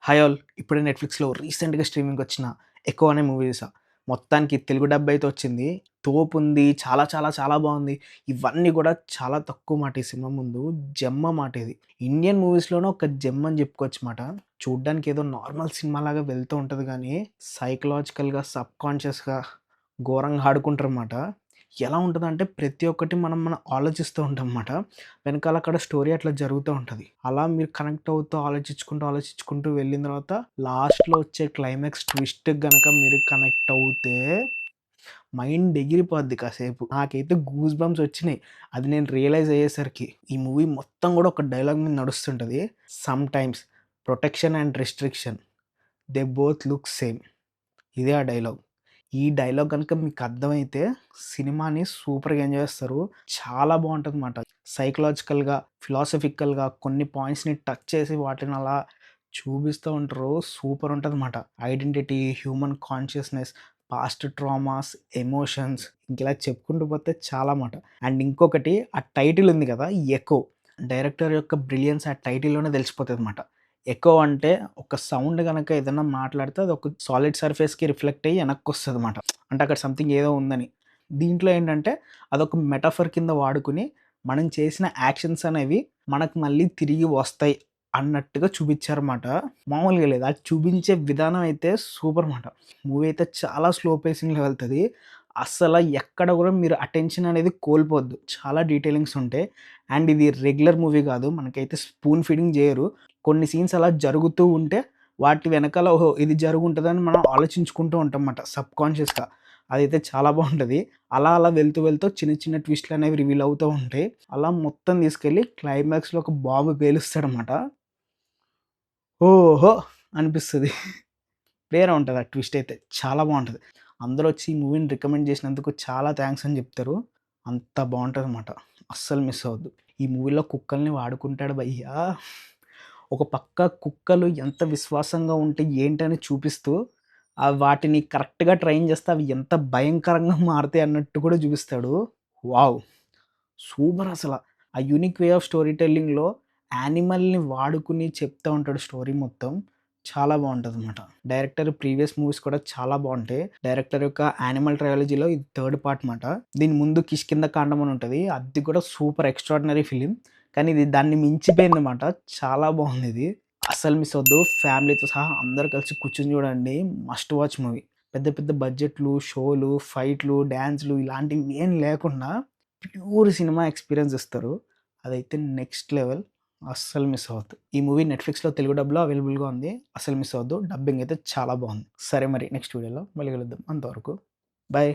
Hi all! ఇప్పుడే నెట్‌ఫ్లిక్స్‌లో రీసెంట్‌గా స్ట్రీమింగ్‌కొచ్చిన 'ఎకో' అనే మూవీ చూసా. మొత్తానికి తెలుగు డబ్ అయితే వచ్చింది. తోపుంది. చాలా చాలా చాలా బావుంది. ఇవన్నీ గూడా చాలా తక్కువ మాట ఈ సినిమా ముందు. జెమ్ మాట ఇది. ఇండియన్ మూవీస్‌లోనే ఒక జెమ్ అని చెప్పుకోవచ్చు మాట. చూడ్డానికి ఏదో నార్మల్ సినిమాలాగా వెళ్తూ ఉంటది గానీ, సైకలాజికల్‌గా, సబ్‌కాన్షియస్‌గా ఘోరంగా ఆడుకుంటారన్నమాట. ఎలా ఉంటదంటే ప్రతి ఒక్కటి మనం ఆలోచిస్తూ ఉంటాం మాట. వెనకాల అక్కడ స్టోరీ అట్లా జరుగుతూ ఉంటది. అలా మీరు కనెక్ట్ అవుతూ ఆలోచించుకుంటూ వెళ్ళిన తర్వాత లాస్ట్‌లో వచ్చే క్లైమాక్స్ ట్విస్ట్‌కి గనక మీరు కనెక్ట్ అవుతే మైండ్ ఎగిరిపోద్ది కాసేపు. నాకైతే గూస్ బంప్స్ వచ్చినాయి. అది నేను రియలైజ్ అయ్యేసరికి. ఈ మూవీ మొత్తం గూడా ఒక డైలాగ్ మీద నడుస్తుంటది. Sometimes protection and restriction they both look same. ఇదే ఆ డైలాగ్. ఈ డైలాగ్ గనుక మీకు అర్థమైతే సినిమాని సూపర్‌గా ఎంజాయ్ చేస్తారు. చాలా బావుంటదన్నమాట. సైకలాజికల్‌గా, ఫిలాసఫికల్‌గా కొన్ని పాయింట్స్‌ని టచ్ చేసి వాటిని అలా చూపిస్తూ ఉంటారు. సూపర్ ఉంటదన్నమాట. Identity, human consciousness, past traumas, emotions ఇంకిలా చెప్పుకుంటూ పోతే చాలా మాట. అండ్ ఇంకొకటి ఆ టైటిల్ ఉంది కదా! 'ఎకో' డైరెక్టర్ యొక్క బ్రిలియన్స్ ఆ టైటిల్‌లోనే తెలిసిపోతదన్నమాట. ఎకో అంటే ఒక సౌండ్ గనక ఏదన్నా మాట్లాడితే అదొక సాలిడ్ సర్ఫేస్‌కి రిఫ్లెక్ట్ అయ్యి ఎనక్కొస్తదనమాట. అంటే అక్కడ సంథింగ్ ఏదో ఉందని. దీంట్లో ఏంటంటే అదొక మెటాఫర్ కింద వాడుకొని మనం చేసిన యాక్షన్స్ అనేవి మనకు మళ్ళీ తిరిగి వస్తాయి అన్నట్టుగా చూపిచ్చారన్నమాట. మామూలుగా లేదు. అది చూపించే విధానం అయితే సూపర్ మాట. మూవీ అయితే చాలా స్లో పేసింగ్‌లో వెళ్తది. అస్సల ఎక్కడ గూడా మీరు అటెన్షన్ అనేది కోల్పోవద్దు. చాలా డీటెయిలింగ్స్ ఉంటాయి. అండ్ ఇది రెగ్యులర్ మూవీ గాదు. మనకైతే స్పూన్ ఫీడింగ్ జేయరు. కొన్ని సీన్స్ అలా జరుగుతూ ఉంటే, వాటి వెనకాల ఓహో! ఇది జరుగుంటదని మనం ఆలోచించుకుంటూ ఉంటాంమాట సబ్‌కాన్షియస్‌గా. అదైతే చాలా బావుంటది. అలా వెళ్తూ చిన్న చిన్న ట్విస్ట్‌లనేవి రివీల్ అవుతూ ఉంటాయి. అలా మొత్తం తీసుకెళ్ళి క్లైమాక్స్‌లో ఒక బాంబు పేలుస్తాడనమాట. ఓహో! అనిపిస్తది. వేరే ఉంటది ఆ ట్విస్ట్ అయితే. చాలా బావుంటది. అందరూ వచ్చి ఈ మూవీని రికమెండ్ చేసినందుకు చాలా థాంక్స్ అని జెప్తారు. అంత బావుంటదనమాట. అస్సలు మిస్ అవ్వద్దు. ఈ మూవీలో కుక్కల్ని వాడుకుంటాడు భయ్యా. ఒక పక్క కుక్కలు ఎంత విశ్వాసంగా ఉంటే ఏంటని చూపిస్తూ, వాటిని కరెక్ట్‌గా ట్రైన్ చేస్తే అవి ఎంత భయంకరంగా మారతాయి అన్నట్టు కూడా చూపిస్తాడు. వావ్! సూపర్ అసల. ఆ యూనిక్ వే ఆఫ్ స్టోరీ టెల్లింగ్‌లో యానిమల్‌ని వాడుకొని చెప్తా ఉంటాడు స్టోరీ మొత్తం. చాలా బావుంటదనమాట. డైరెక్టర్ ప్రీవియస్ మూవీస్ కూడా చాలా బావుంటాయి. డైరెక్టర్ యొక్క 'యానిమల్ ట్రయాలజీలో' ఇది థర్డ్ పార్ట్ మాట. దీని ముందు 'కిష్కింధ కాండం' అని ఉంటది. అది కూడా సూపర్ ఎక్స్ట్రార్డినరీ ఫిల్మ్. కానీ ఇది దాన్ని మించిపోయిందన్నమాట. చాలా బావుందిది. అస్సలు మిస్ అవ్వద్దు. ఫ్యామిలీతో సహా అందరూ కలిసి కూర్చొని చూడండి. Must watch movie. పెద్ద పెద్ద బడ్జెట్‌లు, షోలు, ఫైట్‌లు, డాన్స్‌లు ఇలాంటివి ఏం లేకుండా ప్యూర్ సినిమా ఎక్స్‌పీరియన్స్ ఇస్తారు. అదైతే నెక్స్ట్ లెవెల్. అస్సలు మిస్ అవ్వద్దు. ఈ మూవీ నెట్‌ఫ్లిక్స్‌లో తెలుగు డబ్‌లో అవైలబుల్‌గా ఉంది. అస్సలు మిస్ అవ్వద్దు. డబ్బింగ్ అయితే చాలా బావుంది. సరే మరి నెక్స్ట్ వీడియోలో మళ్ళీ కలుద్దాం. అంతవరకు బై.